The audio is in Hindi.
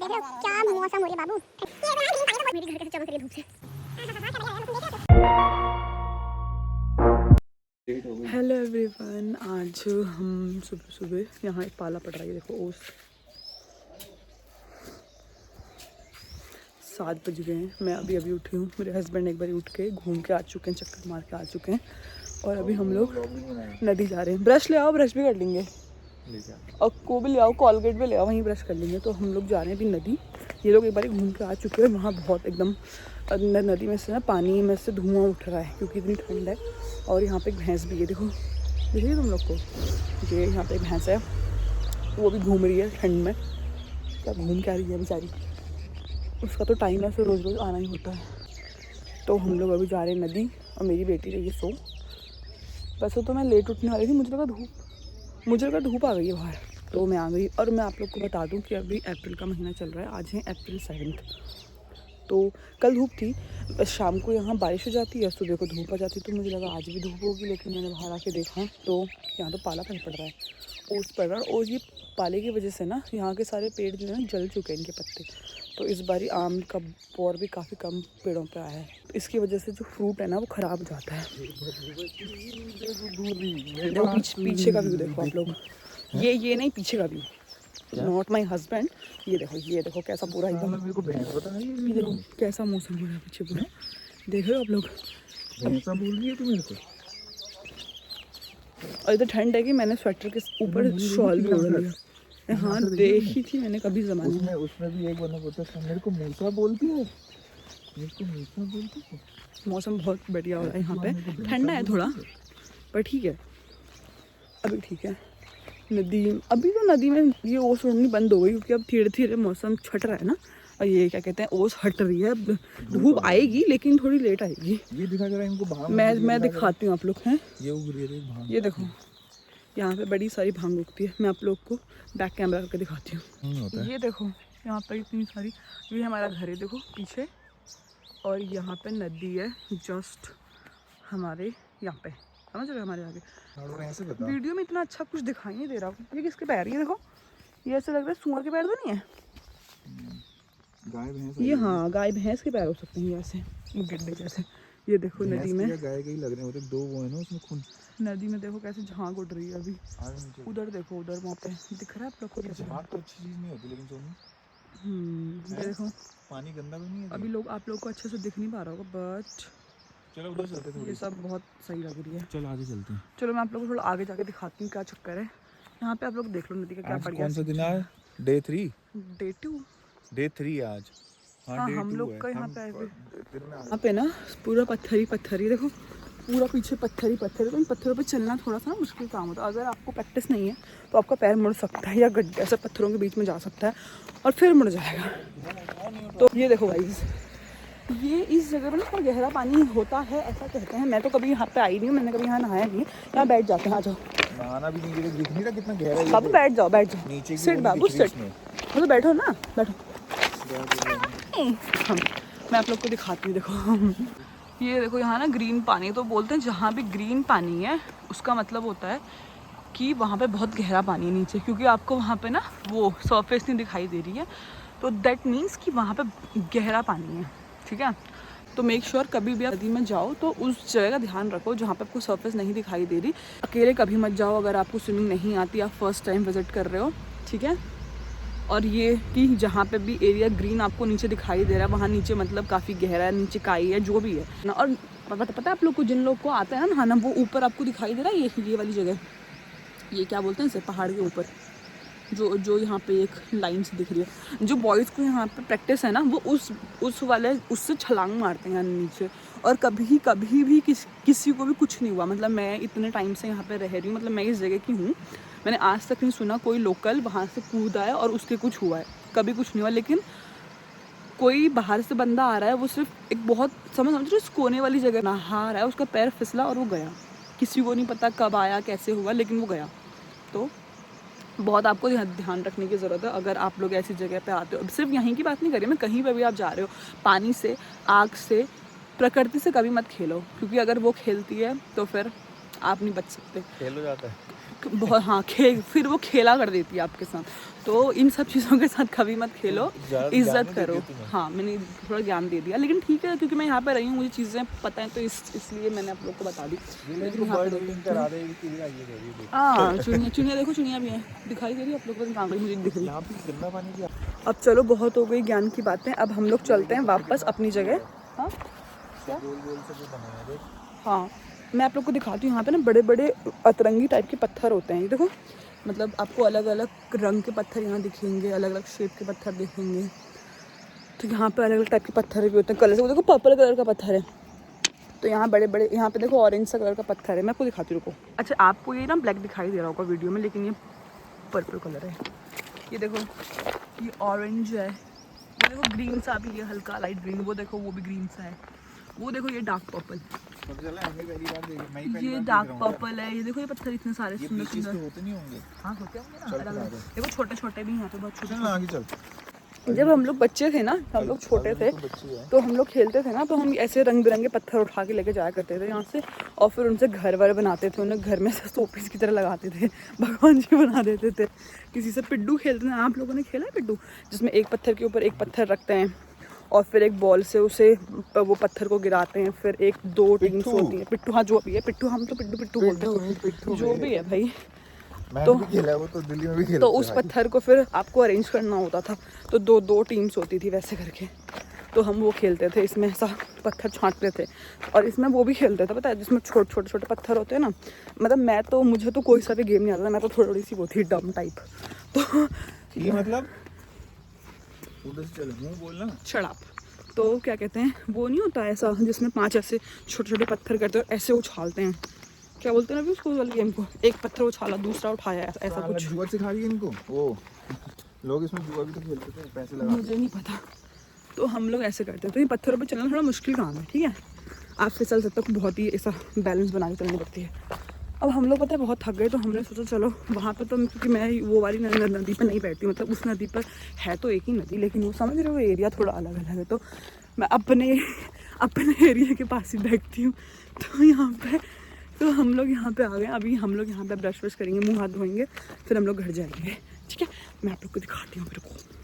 देख लो क्या मौसम हो रही है बाबू। मेरे घर कैसे चमक रही है धूप से। हेलो एवरीवन, आज हम सुबह सुबह यहाँ एक पाला पड़ रहा है। देखो ओस 7 बज गए हैं। मैं अभी उठी हूँ। मेरे हस्बैंड एक बार उठ के घूम के आ चुके हैं, चक्कर मार के आ चुके हैं। और अभी हम लोग नदी जा रहे हैं। ब्रश ले आओ, ब्रश भी कर लेंगे और को भी ले आओ, कॉलगेट भी ले आओ, वहीं ब्रश कर लेंगे। तो हम लोग जा रहे हैं अभी नदी। ये लोग एक बार घूम के आ चुके हैं। वहाँ बहुत एकदम नदी में से ना पानी में से धुआं उठ रहा है क्योंकि इतनी ठंड है। और यहाँ पे एक भैंस भी है, देखो देखिए तुम लोग को। ये यहाँ पे एक भैंस है, वो भी घूम रही है ठंड में। क्या घूम के आ रही है बेचारी, उसका तो टाइम है, फिर रोज़ रोज़ आना ही होता है। तो हम लोग अभी जा रहे हैं नदी और मेरी बेटी रही है सो। वैसे तो मैं लेट उठने वाली थी, मुझे लगा धूप आ गई है बाहर, तो मैं आ गई। और मैं आप लोग को बता दूं कि अभी अप्रैल का महीना चल रहा है। आज है अप्रैल 7। तो कल धूप थी, बस शाम को यहाँ बारिश हो जाती है, सुबह को धूप आ जाती। तो मुझे लगा आज भी धूप होगी, लेकिन मैंने बाहर आके देखा तो यहाँ तो पाला पड़ रहा है, ओस पड़ रहा है। और ये पाले की वजह से ना यहाँ के सारे पेड़ जो है जल चुके हैं, इनके पत्ते। तो इस बारी आम का बौर भी काफ़ी कम पेड़ों पे आया है। इसकी वजह से जो फ्रूट है ना वो ख़राब हो जाता है। देखो पीछे का व्यू देखो आप लोग, ये नहीं पीछे का व्यू, नॉट माई हस्बैंड। ये देखो कैसा पूरा एकदम, ये देखो कैसा मौसम हो रहा है पीछे पूरा, देख रहे हो आप लोग। ऐसा बोल रही है तू मेरे को। और इधर ठंड है कि मैंने स्वेटर के ऊपर शॉल भी ओढ़ लिया। हाँ देखी थी मैंने कभी ज़माने में। उसमें भी एक बंदा बोलता है मेरे को मूसा बोलती है, मेरे को मूसा बोलती है। मौसम बहुत बढ़िया हो रहा है यहाँ पे, ठंडा है थोड़ा पर ठीक है, अभी ठीक है। नदी अभी तो नदी में ये ओस उड़नी बंद हो गई क्योंकि अब धीरे धीरे मौसम छट रहा है ना। और ये क्या कहते हैं, ओस हट रही है। धूप आएगी लेकिन थोड़ी लेट आएगी। ये दिखा जरा इनको भांग। मैं दिखाती हूँ आप लोग हैं। ये उग रही है भांग। ये देखो यहाँ पे बड़ी सारी भांग उगती है। मैं आप लोग को बैक कैमरा करके दिखाती हूँ। ये देखो यहाँ पे इतनी सारी, ये हमारा घर है देखो पीछे, और यहाँ पे नदी है जस्ट हमारे यहाँ पे, समझ रहे हो हमारे आगे। वीडियो में इतना अच्छा कुछ दिखाई नहीं दे रहा। ये किसके पैर, ये देखो, ये ऐसे लग रहा है सूअर के पैर तो नहीं है, गाय भैंस। ये हाँ गाय भैंस के पैर हो सकते हैं, ऐसे गड्ढे जैसे। ये देखो नदी में गाय के ही लग रहे होते, दो वो है ना उसमें खून। नदी में देखो कैसे झांक उड़ रही है अभी। उधर देखो, उधर वहाँ पे दिख रहा है आप लोग को कैसे। झांक तो अच्छी चीज नहीं होती लेकिन सोनी। ये देखो पानी गंदा भी नहीं है अभी लोग, आप लोग को अच्छे से दिख नहीं पा रहा होगा, बट चलो उधर चलते हैं। ये सब बहुत सही लग रही है। चलो आगे चलते हैं। चलो मैं आप लोग को थोड़ा आगे जाके दिखाती हूँ क्या चक्कर है यहाँ पे। आप लोग देख लो नदी का क्या बढ़िया। कौन सा दिन है? डे 3 डे 3 आज। हाँ हम लोग का यहाँ पे आए हुए। यहाँ पे ना पूरा पत्थर ही देखो, पूरा पीछे पत्थर ही पत्थर है। तो इन पत्थरों पे चलना थोड़ा सा मुश्किल काम होता है। अगर आपको प्रैक्टिस नहीं है तो आपका पैर मुड़ सकता है, या गड्ढे ऐसे पत्थरों के बीच में जा सकता है और फिर मुड़ जाएगा। तो ये देखो गाइस, ये इस जगह पर ना थोड़ा गहरा पानी होता है ऐसा कहते हैं। मैं तो कभी यहाँ पे आई नहीं हूँ, मैंने कभी यहाँ नहाया नहीं है। यहाँ बैठ जाते हैं, आ जाओ। नहाना भी नहीं, दिख नहीं रहा कितना गहरा है। बाबू बैठ जाओ नीचे सिट बाबू सिट, मतलब बैठो ना, बैठो। मैं आप लोग को दिखाती हूँ, देखो ये देखो यहाँ ना ग्रीन पानी। तो बोलते हैं जहाँ भी ग्रीन पानी है उसका मतलब होता है कि वहाँ पे बहुत गहरा पानी है नीचे, क्योंकि आपको वहाँ पे ना वो सरफेस नहीं दिखाई दे रही है। तो दैट मीन्स कि वहाँ पे गहरा पानी है, ठीक है। तो मेक श्योर कभी भी नदी में जाओ तो उस जगह का ध्यान रखो जहाँ पे आपको सरफेस नहीं दिखाई दे रही। अकेले कभी मत जाओ अगर आपको स्विमिंग नहीं आती, आप फर्स्ट टाइम विजिट कर रहे हो, ठीक है। और ये कि जहाँ पे भी एरिया ग्रीन आपको नीचे दिखाई दे रहा है वहाँ नीचे मतलब काफ़ी गहरा है, नीचे काई है, जो भी है ना। और पता है आप लोग को, जिन लोग को आता है ना नहाना, वो ऊपर आपको दिखाई दे रहा है ये वाली जगह, ये क्या बोलते हैं इसे, पहाड़ के ऊपर जो यहाँ पे एक लाइन से दिख रही है। जो बॉयज़ को यहाँ पे प्रैक्टिस है ना, वो उस वाले उससे छलांग मारते हैं नीचे। और कभी भी किसी को भी कुछ नहीं हुआ। मतलब मैं इतने टाइम से यहाँ पे रह रही हूँ, मतलब मैं इस जगह की हूँ, मैंने आज तक नहीं सुना कोई लोकल वहाँ से कूदा है और उसके कुछ हुआ है, कभी कुछ नहीं हुआ। लेकिन कोई बाहर से बंदा आ रहा है, वो सिर्फ एक बहुत समझ रहे इस कोने वाली जगह नहा रहा है, उसका पैर फिसला और वो गया। किसी को नहीं पता कब आया कैसे हुआ, लेकिन वो गया। तो बहुत आपको ध्यान रखने की ज़रूरत है अगर आप लोग ऐसी जगह पे आते हो। सिर्फ यहीं की बात नहीं कर रही मैं, कहीं पे भी आप जा रहे हो, पानी से, आग से, प्रकृति से कभी मत खेलो, क्योंकि अगर वो खेलती है तो फिर आप नहीं बच सकते। खेल हो जाता है, बहुत हाँ फिर वो खेला कर देती है आपके साथ। तो इन सब चीज़ों के साथ कभी मत खेलो, इज्जत करो। हाँ मैंने थोड़ा ज्ञान दे दिया, लेकिन ठीक है क्योंकि मैं यहाँ पे रही हूँ, मुझे चीज़ें पता है, तो इसलिए मैंने आप लोग को बता दी। हाँ चुनिया देखो, चुनिया भी है, दिखाई दे रही है आप लोग को? मुझे दिख रही है। अब चलो बहुत हो गई ज्ञान की बातें, अब हम लोग चलते हैं वापस अपनी जगह। हाँ क्या? हाँ मैं आप लोग को दिखाती हूँ, यहाँ पे ना बड़े बड़े अतरंगी टाइप के पत्थर होते हैं। ये देखो, मतलब आपको अलग अलग रंग के पत्थर यहाँ दिखेंगे, अलग अलग शेप के पत्थर दिखेंगे। तो यहाँ पे अलग अलग टाइप के पत्थर भी होते हैं, कलर से। वो देखो पर्पल कलर का पत्थर है, तो यहाँ बड़े बड़े, यहाँ पे देखो ऑरेंज सा कलर का पत्थर है। मैं आपको दिखाती हूँ, रुको। अच्छा आपको ये ना ब्लैक दिखाई दे रहा होगा वीडियो में, लेकिन ये पर्पल कलर है। ये देखो ये ऑरेंज है, ये देखो ग्रीन सा भी है, हल्का लाइट ग्रीन। वो देखो वो भी ग्रीन सा है। वो देखो ये डार्क पर्पल, ये डार्क पर्पल है। ये देखो ये पत्थर इतने सारे सुंदर सुंदर होते नहीं होंगे। हाँ होते होंगे ना, देखो छोटे छोटे भी यहाँ पे, बहुत छोटे। आगे चल। जब हम लोग बच्चे थे ना, हम लोग छोटे थे, तो हम लोग खेलते थे ना, तो हम ऐसे रंग बिरंगे पत्थर उठा के लेके जाया करते थे यहाँ से, और फिर उनसे घर वर बनाते थे, उन्हें घर में से शोपीस की तरह लगाते थे, भगवान जी बना देते थे। किसी से पिड्डू खेलते थे, आप लोगों ने खेला है पिड्डू? जिसमें एक पत्थर के ऊपर एक पत्थर रखते हैं और फिर एक बॉल से उसे वो पत्थर को गिराते हैं, फिर एक दो टीम्स होती है। पिट्ठू, हाँ जो भी है पिट्ठू, हम तो पिट्ठू बोलते हैं, जो भी है भाई। तो भी खेला है वो, तो दिल्ली में भी खेला। तो उस पत्थर को फिर आपको अरेंज करना होता था, तो दो टीम्स होती थी वैसे करके। तो हम वो खेलते थे, इसमें ऐसा पत्थर छांटते थे, और इसमें वो भी खेलते थे पता है, जिसमें छोटे छोटे पत्थर होते हैं ना। मतलब मुझे तो कोई सा भी गेम नहीं आता, मैं तो थोड़ी सी वो थी डम टाइप। तो ये मतलब उधर से चलो, मुंह बोलना शराब, तो क्या कहते हैं, वो नहीं होता ऐसा जिसमें 5 ऐसे छोटे छोटे पत्थर करते हैं, ऐसे उछालते हैं, क्या बोलते हैं ना अभी उसको वाले गेम को? एक पत्थर उछाला, दूसरा उठाया, ऐसा कुछ। जुआ सिखा रही है इनको वो लोग, इसमें जुआ भी तो खेलते थे पैसे लगा। मुझे नहीं पता, तो हम लोग ऐसे करते हैं। तो ये पत्थरों पे चलना थोड़ा मुश्किल काम है, ठीक है। आप फिसल सकते हो, बहुत ही ऐसा बैलेंस बना के चलनी पड़ती है। अब हम लोग पता है बहुत थक गए, तो हमने सोचा चलो वहाँ पर, तो क्योंकि मैं वो वाली नदी पर नहीं बैठती, मतलब उस नदी पर है तो एक ही नदी, लेकिन वो समझ रहे हो एरिया थोड़ा अलग अलग है, तो मैं अपने एरिया के पास ही बैठती हूँ। तो यहाँ पे तो हम लोग यहाँ पे आ गए। अभी हम लोग यहाँ पे ब्रश व्रश करेंगे, मुँह हाथ धोएंगे, फिर हम लोग घर जाएंगे, ठीक है। मैं आप लोग को दिखाती हूँ मेरे को।